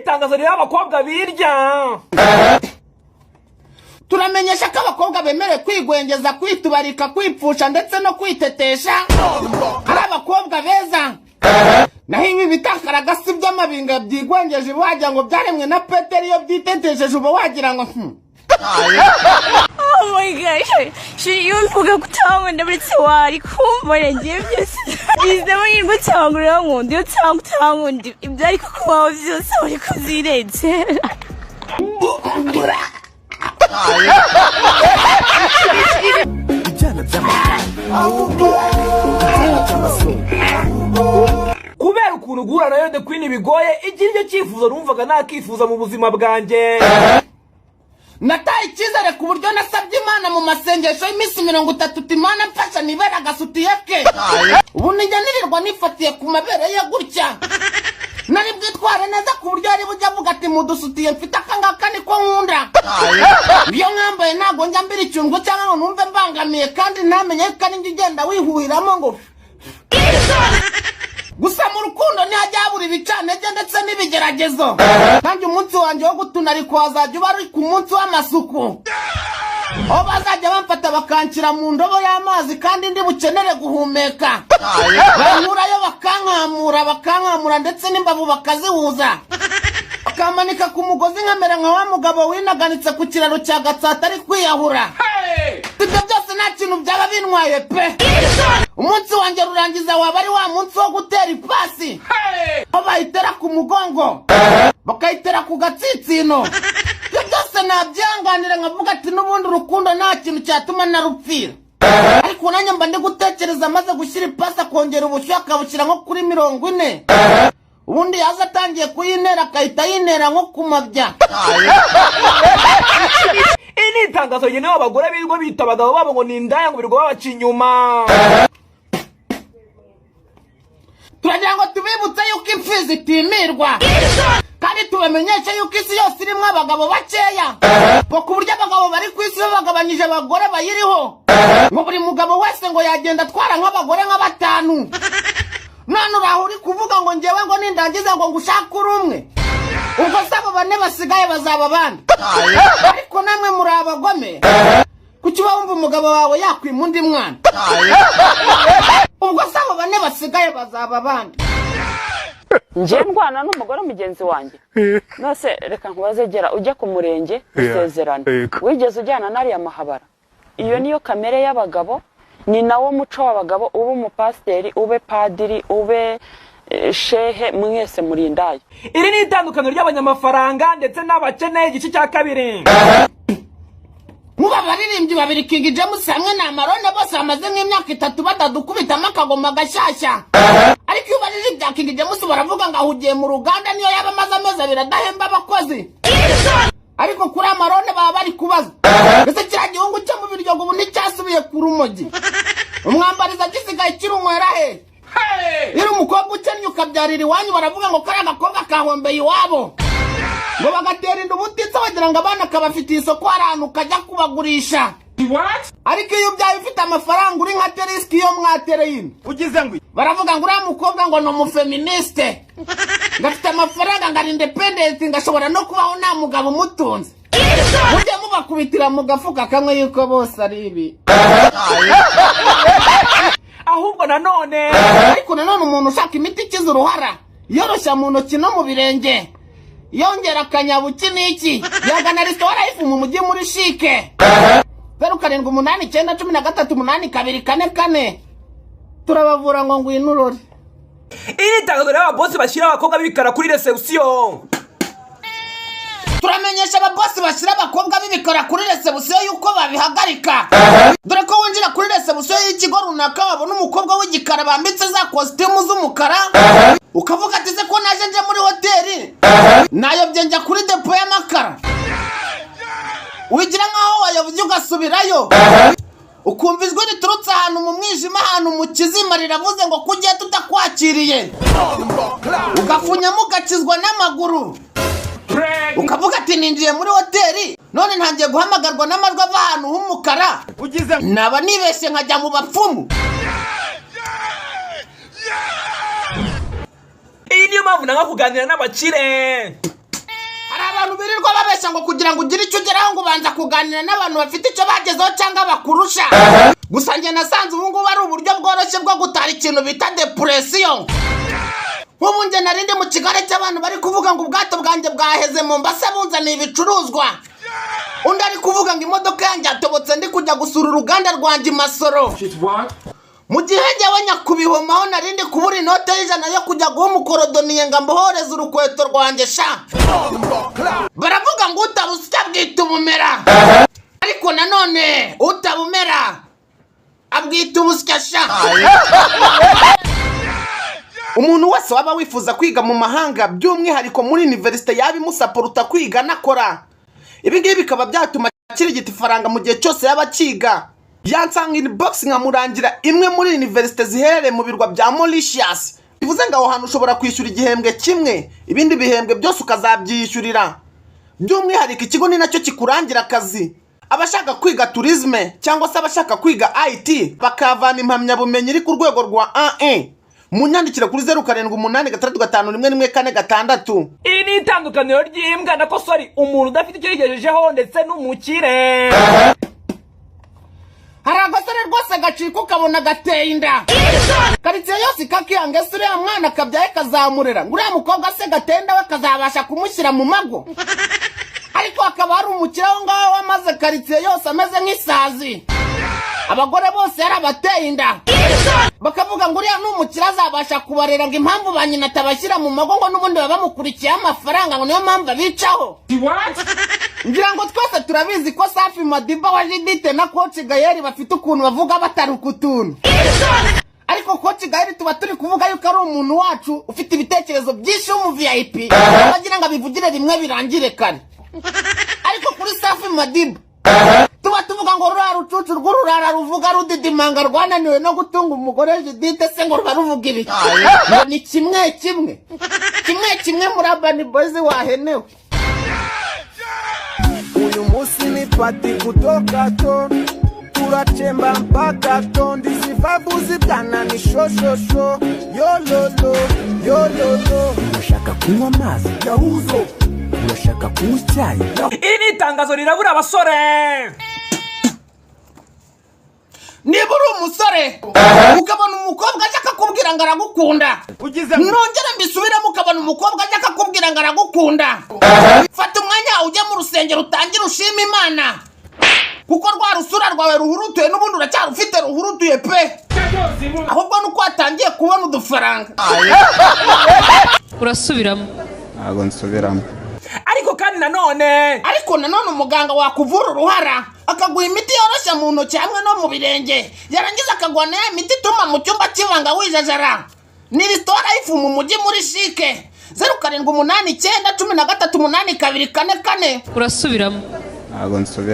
itangazo rero abakobwa birya. Turamenyesha ko abakobwa bemerewe kwigwengeza, kwitubarika, kwipfusha ndetse no kwitetesha. Ari abakobwa beza. Naho ibi bitakaragasi by'amabinga byigwengeje wagira ngo byaremwe na Petero iyo byitetesheje uba wagira ngo Oh my gosh, you mvuga kutangwa ndabitse wari kumbona ngiye byose. Izemo yirwa cyangura nkundi yo cyangwa ndi ibyari kubaho byose uri kuzirenze. Kubera ukuntu guhura nayo The Queen bigoye, igiryo cyifuzo numvaga nakifuza mu buzima bwanjye. Nataye icyizere ku buryo nasabye Imana mu masengesho y'iminsi 30 Imana mfasha nibera gasutiye ke. Ubu nijya nirirwa nifatiye ku mabere ye gutya. Nari bwitware neza ku buryo ari bujya avuga ati mudusutiye mfite akangaka niko nkunda. Iyo nkambaye ntago njya mbira icyungo cyangwa ngo numve mbangamiye kandi ntamenye ko ari ngigenda wihuhiramo ngo gusa mu rukundo ntihajya habura ibicanege ndetse n'ibigeragezo. Kandi umunsi wanjye wo gutuna ariko wazajya uba ari ku munsi w'amasuku, aho bazajya bamfata bakanshyira mu ndobo y'amazi kandi ndi bukenere guhumeka. Banyurayo bakankamura ndetse n'imbavu bakazihuza, bakamanika ku mugozi nkamera nka wa mugabo winaganitse ku kiraro cya Gatsata ari kwiyahura. Ibyo byose nta kintu byaba bintwaye pe. Umunsi wanjye rurangiza waba ari wa munsi wo gutera ipasi, aho bayitera ku mugongo bakayitera ku gatsitsino. Ibyo byose nabyanganira nkavuga ati n'ubundi urukundo nta kintu cyatuma narupfira. Ariko nanjye mba ndi gutekereza maze gushyira ipasi akongera ubushyuhe akabushyira nko kuri 40. Ubundi yaza atangiye kuyinera akahita yinera nko ku mabya. Ini itangazo yenewe abagore birirwa bita abagabo babo ngo ni indaya ngo birirwa babaca inyuma. Turagira ngo tubibutse yuko imfizi itimirwa, kandi tubamenyeshe yuko isi yose irimo abagabo bakeya, ku buryo abagabo bari ku isi bagabanyije abagore bayiriho. Ngo buri mugabo wese ngo yagenda atwara nk'abagore nka 5. None uraho uri kuvuga ngo ngewe ngo nindangiza ngo ngushake urumwe, ubwo sabo 4 basigaye bazaba bandi. Ariko namwe muri abagome, kuki wumva umugabo wawe yakwima undi mwana? Ubwo sabo 4 basigaye bazaba bandi. Nje ndwana n'umugore mugenzi wanjye. Nose reka nkubaze gera ujya ku murenge usezerana. Wigeze ujyana nari amahabara. Iyo niyo kamere y'abagabo, ni nawo muco w'abagabo, ube umupasteri, ube padiri, ube shehe, mwese muri ndaye. Iri ni itandukano ry'abanyamafaranga ndetse n'abakene igice cya 2. Muba baririmbyi babiri King James hamwe na Marone bose bamaze nk'imyaka 3 batadukubitamo akagoma gashyashya. Ariko iyo barije ibya King James baravuga ngo ahugiye mu ruganda niyo yaba amaze amezi 2 adahemba abakozi. Ariko kuri Marone baba bari kubaza ese kira gihungu cyo mu biryo ubu nticyasubiye ku rumogi, umwambariza gisigaye kirunywera he? Iri umukobwa ukennye ukabyarira iwanyu baravuga ngo kari agakobwa kahombeye iwabo, ngo bagatera inda ubutitsa bagira ngo abana kabafitiye isoko ahantu kajya kubagurisha. Ariko iyo ubyaye ufite amafaranga uri nka Teriski iyo mwatereye Ugize ngo baravuga ngo uriya mukobwa ngo ni umufeministe, ngafite amafaranga ngo ari independent, ngashobora no kubaho nta mugabo umutunze. Mujye mubakubitira mu gafuka kamwe yuko bose ari ibi. ahubwo nanone ariko nanone umuntu ushaka imiti ikiza uruhara yoroshya mu ntoki no mu birenge, yongera akanyabuki n'iki, yagana restaurant ifu mu mujyi muri Shike. 0789138244 turabavura ngo ngwinurore. Iri tangazo ry'ababosi bashyira abakobwa b'ibikara kuri reception. Turamenyesha ababosi bashyira abakobwa b'ibikara kuri reception yuko babihagarika. Dore ko winjira kuri reception y'ikigo runaka wabona umukobwa w'igikara bambitse za costume z'umukara, ukavuga ati se ko naje nje muri hoteli nayobye njya kuri depo y'amakara. Wigira nkaho wayobye ugasubirayo, ukumva ijwi riturutse ahantu mu mwijima, ahantu mu kizima riravuze ngo kugiye tutakwakiriye, ugafunyamo ugakizwa n'amaguru, ukavuga ati ninjiye muri hoteli none ntangiye guhamagarwa n'amajwi ava ahantu h'umukara, naba nibeshye nkajya mu bapfumu. Iyi niyo mpamvu nanga kuganira n'abakire. abantu birirwa babeshya ngo kugira ngo ugire icyo ugeraho ngo ubanza kuganira n'abantu bafite icyo bagezeho cyangwa bakurusha. Gusa njye nasanze ubu ngubu ari uburyo bworoshye bwo gutara ikintu bita depression. Nk'ubu njye narindi mu kigare cy'abantu bari kuvuga ngo ubwato bwanjye bwaheze Mombasa bunzaniye ibicuruzwa. Undi ari kuvuga ngo imodoka yanjye yatobotse ndi kujya gusura uruganda rwanjye i Masoro. Mu gihe njyewe nyakubihomaho narindi kubura inote y'ijana yo kujya guha umukorodoniye ngo ambohoreze urukweto rwanjye sha. Baravuga ngo utabusya bwita ubumera. Ariko nanone utabumera abwita ubusya sha. Umuntu wese waba wifuza kwiga mu mahanga by'umwihariko muri universite yabimusaporuta kwiga nakora. Ibi ngibi bikaba byatuma kirigita ifaranga mu gihe cyose yaba kiga. Yansanga inbox nkamurangira imwe muri universite ziherereye mu birwa bya Mauritius. Bivuze ngo aho hantu ushobora kwishyura igihembwe kimwe, ibindi bihembwe byose ukazabyishyurira. By'umwihariko ikigo ni nacyo kikurangira akazi. Abashaka kwiga tourisme cyangwa se abashaka kwiga IT bakavana impamyabumenyi iri ku rwego rwa A1. Munyandikira kuri 0786511446. Iri ni itandukaniro ry'imbwa na kosori umuntu udafite icyo yigejejeho ndetse n'umukire. Hari agasore rwose gacika ukabona gateye inda. Karitsiye yose kakiyanga ese uriya mwana kabyaye kazamurera. Nguriya mukobwa se gatenda we kazabasha kumushyira mu mago. Ariko akaba ari umukire aho ngaho wamaze karitsiye yose ameze nk'isazi. Abagore bose yarabateye inda. Bakavuga ngo uriya n'umukire azabasha kubarera ngo impamvu ba nyina atabashyira mu mago ngo n'ubundi baba bamukurikiye amafaranga ngo niyo mpamvu abicaho. Ngira ngo twese turabizi ko Safi Madiba wa Judith na Coach Gayeri bafite ukuntu bavuga bataruka utuntu. Ariko Coach Gayeri tuba turi kuvuga yuko ari umuntu wacu ufite ibitekerezo byinshi mu VIP. Bagira ngo abivugire rimwe birangire kare. Ariko kuri Safi Madiba tuba tuvuga ngo rura rucucu rw'ururara ruvuga rudidimanga rwananiwe no gutunga umugore Judith se ngo ruba ruvuga ibi. Ni kimwe muri Urban Boys wahenewe. Uyu musi ni pati kutoka to turachemba mpaka to ndisivabuzi bwana ni shosho yololo urashaka kunywa amazi yahuzo urashaka kunywa icyayi. Iri ni itangazo rirabura abasore. Niba uri umusore ukabona umukobwa aje akakubwira ngo aragukunda, nongera mbisubiremo ukabona umukobwa aje akakubwira ngo aragukunda, fata umwanya ujye mu rusengero utangire ushima Imana kuko rwa rusura rwawe ruhurutuye n'ubundi uracyarufite ruhurutuye pe. Ahubwo nuko watangiye kubona udufaranga. Urasubiramo? Ntabwo nsubiramo. Ariko nanone umuganga wakuvura uruhara akaguha imiti yoroshya mu ntoki hamwe no mu birenge, yarangiza akaguha na imiti ituma mu cyumba kibanga wijajara. Ni resitora ifu mu mujyi muri Shike 0789138244. Urasubiramo? Ntabwo nsubira.